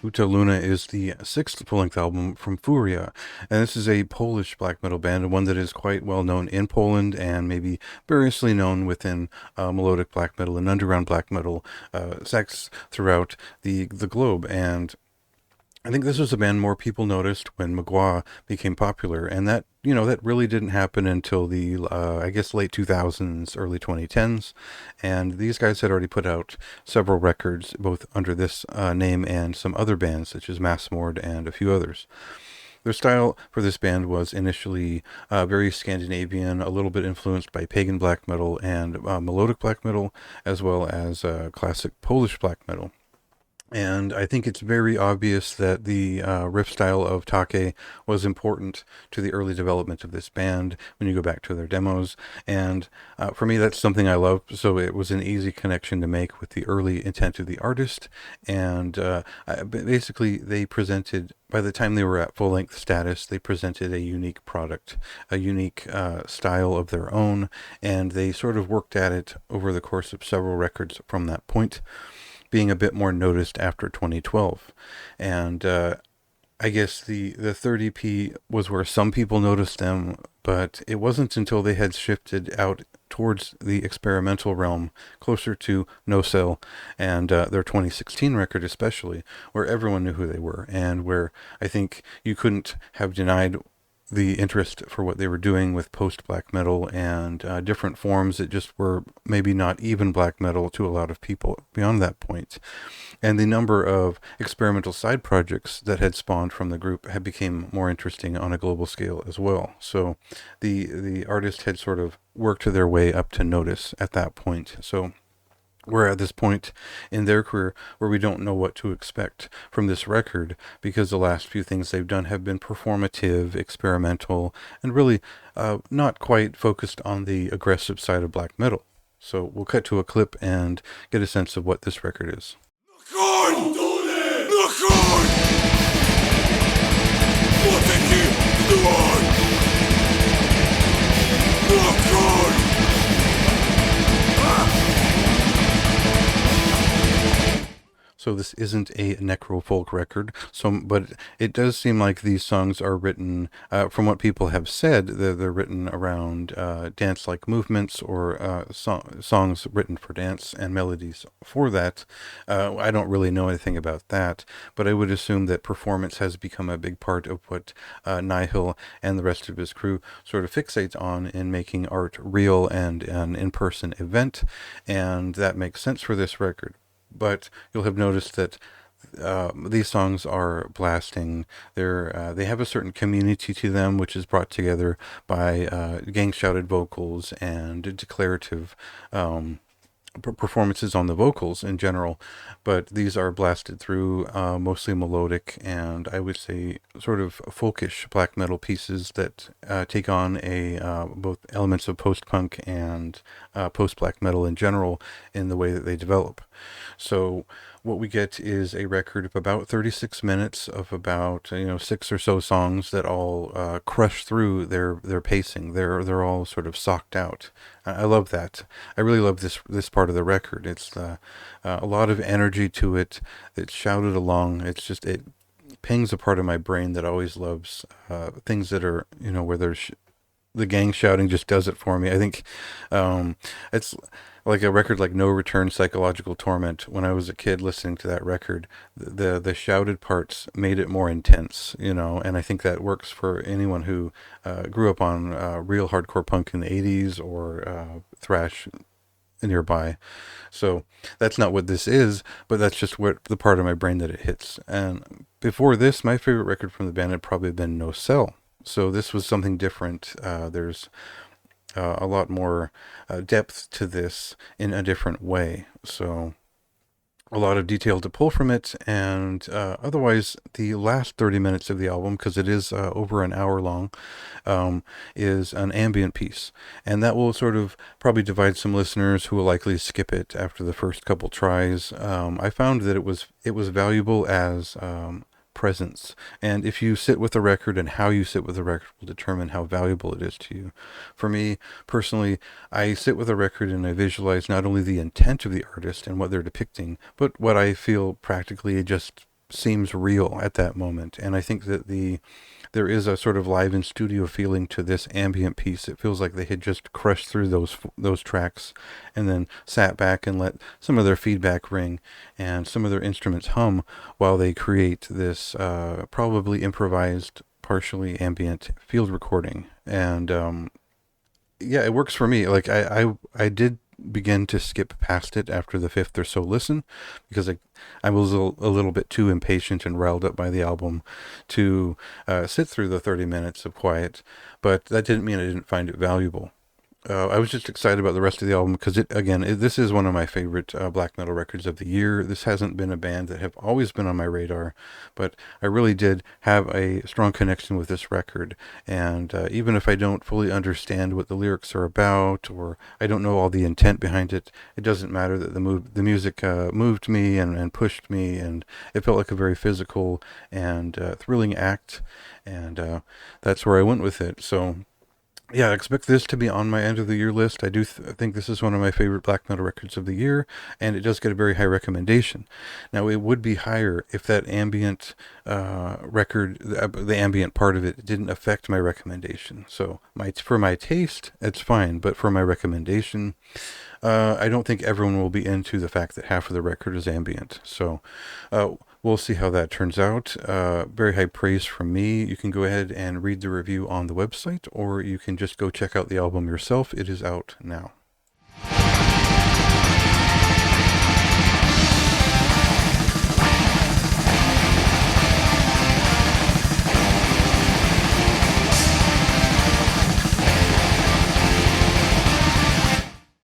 Huta Luna is the sixth full-length album from Furia, and this is a Polish black metal band, one that is quite well known in Poland and maybe variously known within melodic black metal and underground black metal sects throughout the globe. And I think this was a band more people noticed when Magua became popular, and that really didn't happen until the I guess late 2000s, early 2010s, and these guys had already put out several records, both under this name and some other bands such as Mass Mord and a few others. Their style for this band was initially very Scandinavian, a little bit influenced by pagan black metal and melodic black metal, as well as classic Polish black metal. And I think it's very obvious that the riff style of Take was important to the early development of this band when you go back to their demos. And for me, that's something I love. So it was an easy connection to make with the early intent of the artist. And basically, they presented, by the time they were at full length status, they presented a unique product, a unique style of their own. And they sort of worked at it over the course of several records from that point, being a bit more noticed after 2012. And I guess the third EP was where some people noticed them, but it wasn't until they had shifted out towards the experimental realm, closer to No Cell and their 2016 record especially, where everyone knew who they were, and where I think you couldn't have denied the interest for what they were doing with post black metal and different forms that just were maybe not even black metal to a lot of people beyond that point. And the number of experimental side projects that had spawned from the group had become more interesting on a global scale as well. So the artist had sort of worked their way up to notice at that point. So we're at this point in their career where we don't know what to expect from this record, because the last few things they've done have been performative, experimental, and really not quite focused on the aggressive side of black metal. So we'll cut to a clip and get a sense of what this record is. So this isn't a necro folk record. But it does seem like these songs are written, from what people have said, they're written around dance-like movements, or songs written for dance and melodies for that. I don't really know anything about that, but I would assume that performance has become a big part of what Nihil and the rest of his crew sort of fixate on in making art real and an in-person event, and that makes sense for this record. But you'll have noticed that these songs are blasting. They have a certain community to them, which is brought together by gang shouted vocals and declarative performances on the vocals in general. But these are blasted through mostly melodic and, I would say, sort of folkish black metal pieces that take on both elements of post-punk and post-black metal in general in the way that they develop. So what we get is a record of about 36 minutes of about six or so songs that all crush through their pacing. They're all sort of socked out. I love that. I really love this part of the record. It's a lot of energy to it. It's shouted along. It pings a part of my brain that always loves things that are where there's the gang shouting just does it for me. I think it's like a record like No Return, Psychological Torment. When I was a kid listening to that record, the shouted parts made it more intense, and I think that works for anyone who grew up on real hardcore punk in the 80s or thrash nearby. So that's not what this is, but that's just what the part of my brain that it hits. And before this, my favorite record from the band had probably been No Cell. So this was something different. There's a lot more depth to this in a different way. So a lot of detail to pull from it, and otherwise the last 30 minutes of the album, because it is over an hour long, is an ambient piece, and that will sort of probably divide some listeners who will likely skip it after the first couple tries. I found that it was valuable as presence. And if you sit with a record, and how you sit with a record will determine how valuable it is to you. For me, personally, I sit with a record and I visualize not only the intent of the artist and what they're depicting, but what I feel practically just seems real at that moment. And I think that there is a sort of live in studio feeling to this ambient piece. It feels like they had just crushed through those tracks and then sat back and let some of their feedback ring and some of their instruments hum while they create this probably improvised, partially ambient field recording. And yeah, it works for me. Like I did begin to skip past it after the fifth or so listen because I was a little bit too impatient and riled up by the album to sit through the 30 minutes of quiet, but that didn't mean I didn't find it valuable. I was just excited about the rest of the album because this is one of my favorite black metal records of the year. This hasn't been a band that have always been on my radar, but I really did have a strong connection with this record. And even if I don't fully understand what the lyrics are about, or I don't know all the intent behind it, it doesn't matter that the music moved me and pushed me, and it felt like a very physical and thrilling act. And that's where I went with it. So yeah, I expect this to be on my end of the year list. I do think this is one of my favorite black metal records of the year, and it does get a very high recommendation. Now, it would be higher if that ambient record, the ambient part of it, didn't affect my recommendation. So, for my taste, it's fine, but for my recommendation, I don't think everyone will be into the fact that half of the record is ambient. So, we'll see how that turns out. Very high praise from me. You can go ahead and read the review on the website, or you can just go check out the album yourself. It is out now.